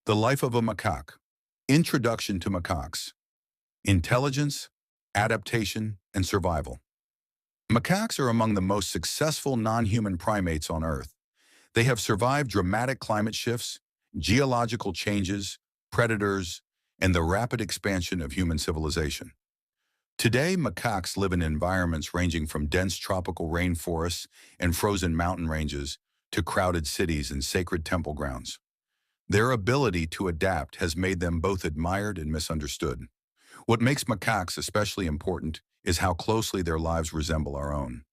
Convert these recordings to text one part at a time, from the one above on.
The Life of a Macaque. Introduction to Macaques. Intelligence, Adaptation, and Survival. Macaques are among the most successful non-human primates on Earth. They have survived dramatic climate shifts, geological changes, predators, and the rapid expansion of human civilization. Today, macaques live in environments ranging from dense tropical rainforests and frozen mountain ranges to crowded cities and sacred temple grounds. Their ability to adapt has made them both admired and misunderstood. What makes macaques especially important is how closely their lives resemble our own.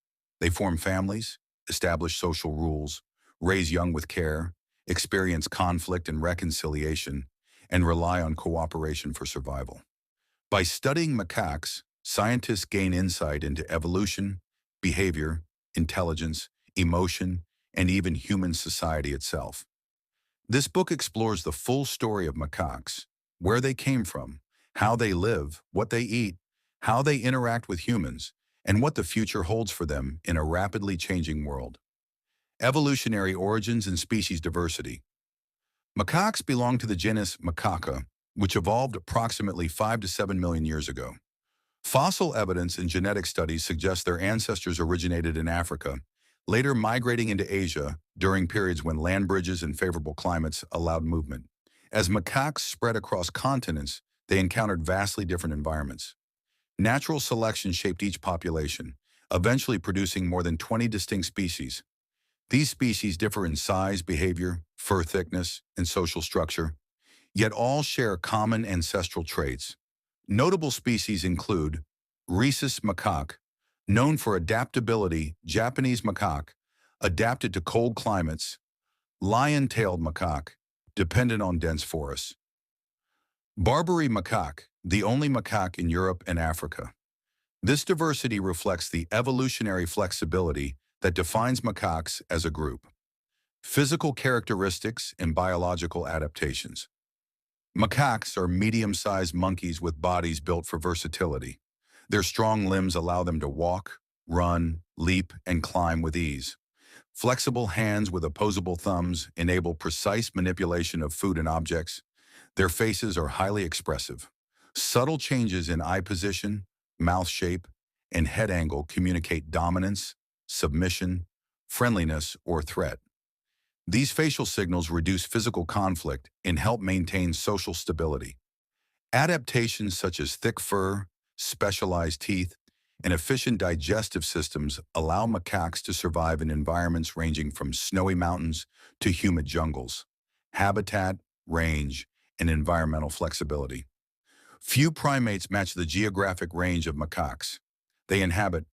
They form families, establish social rules, raise young with care, experience conflict and reconciliation, and rely on cooperation for survival. By studying macaques, scientists gain insight into evolution, behavior, intelligence, emotion, and even human society itself. This book explores the full story of macaques, where they came from, how they live, what they eat, how they interact with humans, and what the future holds for them in a rapidly changing world. Evolutionary origins and species diversity. Macaques belong to the genus Macaca, which evolved approximately 5 to 7 million years ago. Fossil evidence and genetic studies suggest their ancestors originated in Africa, later migrating into Asia during periods when land bridges and favorable climates allowed movement. As macaques spread across continents, they encountered vastly different environments. Natural selection shaped each population, eventually producing more than 20 distinct species. These species differ in size, behavior, fur thickness, and social structure, yet all share common ancestral traits. Notable species include rhesus macaque, known for adaptability, Japanese macaque, adapted to cold climates, lion-tailed macaque, dependent on dense forests. Barbary macaque, the only macaque in Europe and Africa. This diversity reflects the evolutionary flexibility that defines macaques as a group. Physical characteristics and biological adaptations. Macaques are medium-sized monkeys with bodies built for versatility. Their strong limbs allow them to walk, run, leap, and climb with ease. Flexible hands with opposable thumbs enable precise manipulation of food and objects. Their faces are highly expressive. Subtle changes in eye position, mouth shape, and head angle communicate dominance, submission, friendliness, or threat. These facial signals reduce physical conflict and help maintain social stability. Adaptations such as thick fur, specialized teeth, and efficient digestive systems allow macaques to survive in environments ranging from snowy mountains to humid jungles. Habitat, range, and environmental flexibility. Few primates match the geographic range of macaques. They inhabit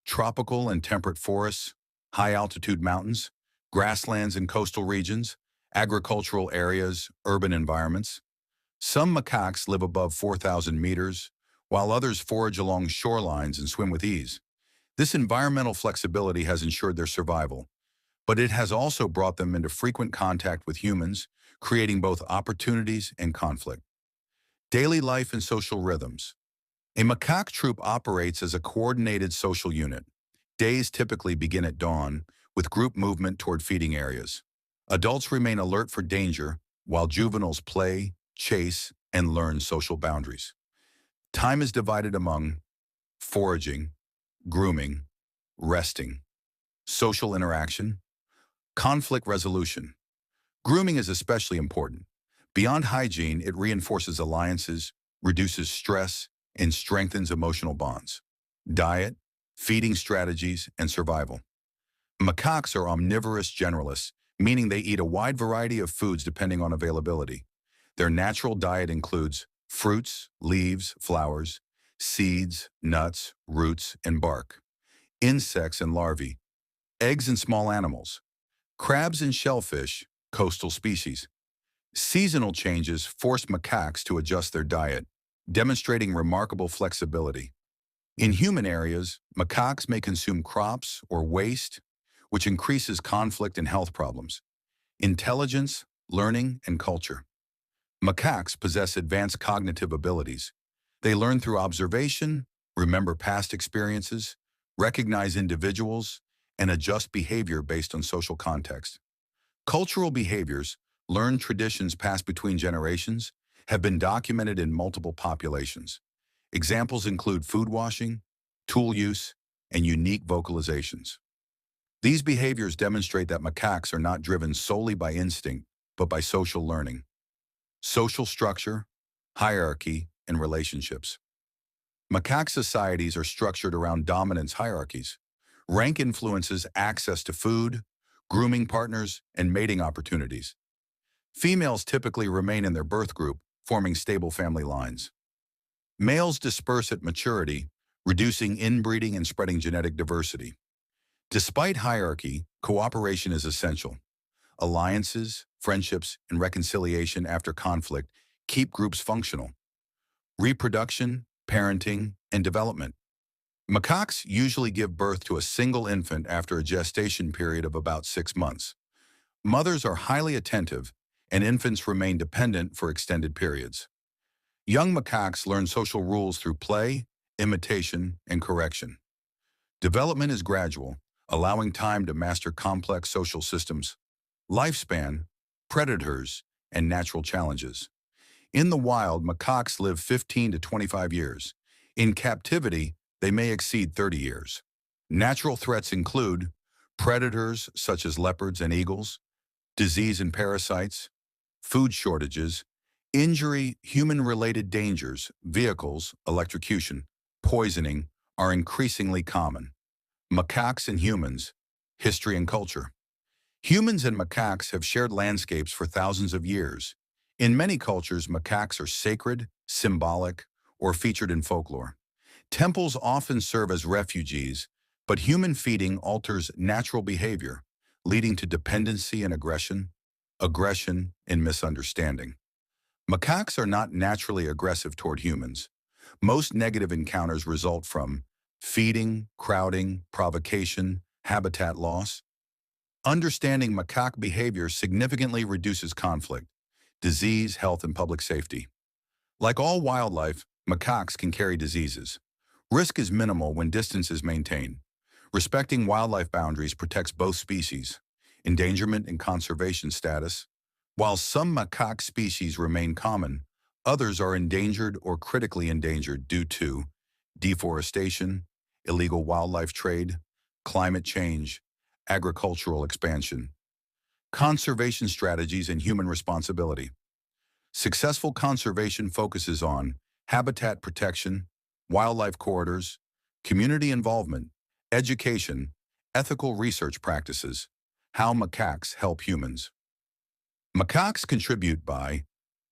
tropical and temperate forests, high-altitude mountains, grasslands and coastal regions, agricultural areas, urban environments. Some macaques live above 4,000 meters, while others forage along shorelines and swim with ease. This environmental flexibility has ensured their survival, but it has also brought them into frequent contact with humans, creating both opportunities and conflict. Daily life and social rhythms. A macaque troop operates as a coordinated social unit. Days typically begin at dawn, with group movement toward feeding areas. Adults remain alert for danger, while juveniles play, chase, and learn social boundaries. Time is divided among foraging, grooming, resting, social interaction, conflict resolution. Grooming is especially important. Beyond hygiene, it reinforces alliances, reduces stress, and strengthens emotional bonds. Diet, feeding strategies, and survival. Macaques are omnivorous generalists, meaning they eat a wide variety of foods depending on availability. Their natural diet includes fruits, leaves, flowers, seeds, nuts, roots, and bark, insects and larvae, eggs and small animals, crabs and shellfish, coastal species. Seasonal changes force macaques to adjust their diet, demonstrating remarkable flexibility. In human areas, macaques may consume crops or waste, which increases conflict and health problems. Intelligence, learning, and culture. Macaques possess advanced cognitive abilities. They learn through observation, remember past experiences, recognize individuals, and adjust behavior based on social context. Cultural behaviors, learned traditions passed between generations, have been documented in multiple populations. Examples include food washing, tool use, and unique vocalizations. These behaviors demonstrate that macaques are not driven solely by instinct, but by social learning, social structure, hierarchy, and relationships. Macaque societies are structured around dominance hierarchies. Rank influences access to food, grooming partners, and mating opportunities. Females typically remain in their birth group, forming stable family lines. Males disperse at maturity, reducing inbreeding and spreading genetic diversity. Despite hierarchy, cooperation is essential. Alliances, friendships, and reconciliation after conflict keep groups functional. Reproduction, parenting, and development. Macaques usually give birth to a single infant after a gestation period of about 6 months. Mothers are highly attentive, and infants remain dependent for extended periods. Young macaques learn social rules through play, imitation, and correction. Development is gradual, allowing time to master complex social systems, lifespan, predators, and natural challenges. In the wild, macaques live 15 to 25 years. In captivity, they may exceed 30 years. Natural threats include predators such as leopards and eagles, disease and parasites, food shortages, injury, human-related dangers, vehicles, electrocution, poisoning are increasingly common. Macaques and humans, history and culture. Humans and macaques have shared landscapes for thousands of years. In many cultures, macaques are sacred, symbolic, or featured in folklore. Temples often serve as refugees, but human feeding alters natural behavior, leading to dependency and aggression and misunderstanding. Macaques are not naturally aggressive toward humans. Most negative encounters result from feeding, crowding, provocation, habitat loss. Understanding macaque behavior significantly reduces conflict, disease, health, and public safety. Like all wildlife, macaques can carry diseases. Risk is minimal when distance is maintained. Respecting wildlife boundaries protects both species, endangerment and conservation status. While some macaque species remain common, others are endangered or critically endangered due to deforestation, illegal wildlife trade, climate change, agricultural expansion. Conservation strategies and human responsibility. Successful conservation focuses on habitat protection, wildlife corridors, community involvement, education, ethical research practices, how macaques help humans. Macaques contribute by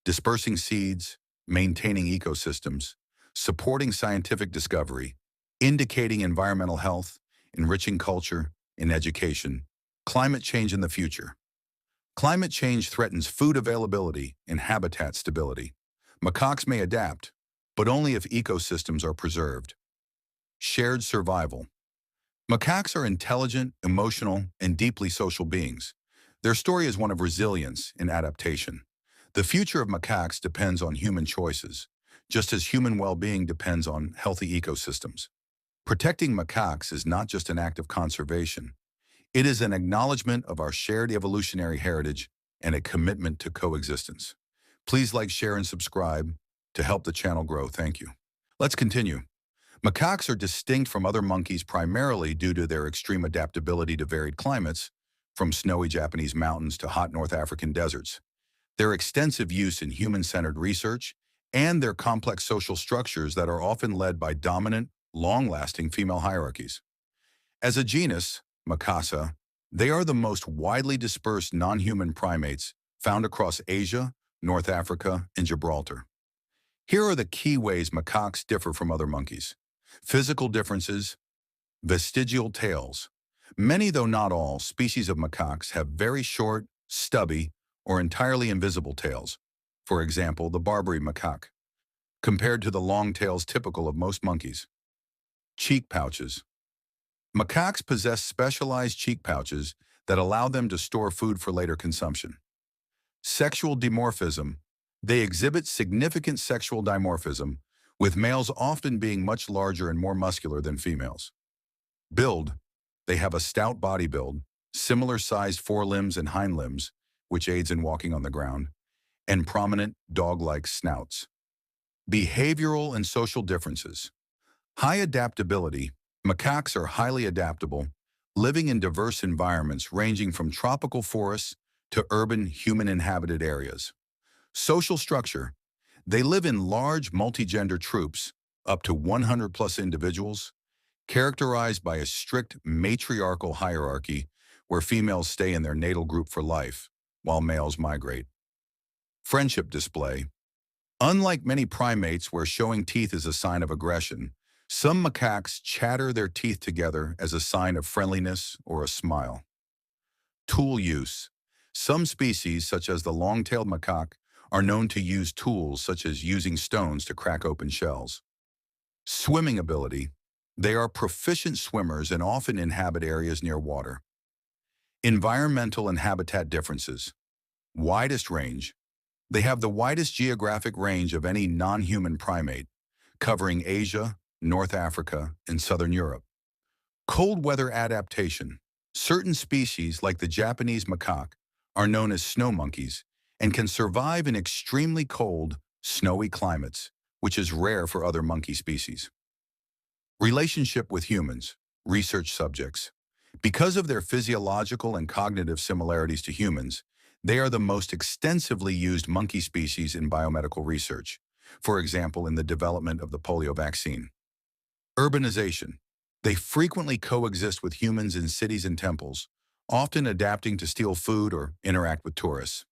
dispersing seeds, maintaining ecosystems, supporting scientific discovery, indicating environmental health, enriching culture and education, climate change in the future. Climate change threatens food availability and habitat stability. Macaques may adapt, but only if ecosystems are preserved. Shared survival. Macaques are intelligent, emotional, and deeply social beings. Their story is one of resilience and adaptation. The future of macaques depends on human choices, just as human well-being depends on healthy ecosystems. Protecting macaques is not just an act of conservation. It is an acknowledgement of our shared evolutionary heritage and a commitment to coexistence. Please like, share, and subscribe to help the channel grow. Thank you. Let's continue. Macaques are distinct from other monkeys primarily due to their extreme adaptability to varied climates, from snowy Japanese mountains to hot North African deserts. Their extensive use in human-centered research and their complex social structures that are often led by dominant, long-lasting female hierarchies. As a genus, Macaca, they are the most widely dispersed non-human primates found across Asia, North Africa, and Gibraltar. Here are the key ways macaques differ from other monkeys. Physical differences. Vestigial tails. Many, though not all, species of macaques have very short, stubby, or entirely invisible tails. For example, the Barbary macaque, compared to the long tails typical of most monkeys. Cheek pouches. Macaques possess specialized cheek pouches that allow them to store food for later consumption. Sexual dimorphism. They exhibit significant sexual dimorphism, with males often being much larger and more muscular than females. Build. They have a stout body build, similar-sized forelimbs and hind limbs, which aids in walking on the ground, and prominent dog-like snouts. Behavioral and social differences. High adaptability. Macaques are highly adaptable, living in diverse environments ranging from tropical forests to urban human-inhabited areas. Social structure. They live in large multi-gender troops, up to 100 plus individuals, characterized by a strict matriarchal hierarchy where females stay in their natal group for life, while males migrate. Friendship display. Unlike many primates where showing teeth is a sign of aggression, some macaques chatter their teeth together as a sign of friendliness or a smile. Tool use. Some species, such as the long-tailed macaque, are known to use tools such as using stones to crack open shells. Swimming ability. They are proficient swimmers and often inhabit areas near water. Environmental and habitat differences. Widest range. They have the widest geographic range of any non-human primate, covering Asia, North Africa, and Southern Europe. Cold weather adaptation. Certain species, like the Japanese macaque, are known as snow monkeys and can survive in extremely cold, snowy climates, which is rare for other monkey species. Relationship with humans, research subjects. Because of their physiological and cognitive similarities to humans, they are the most extensively used monkey species in biomedical research, for example, in the development of the polio vaccine. Urbanization. They frequently coexist with humans in cities and temples, often adapting to steal food or interact with tourists.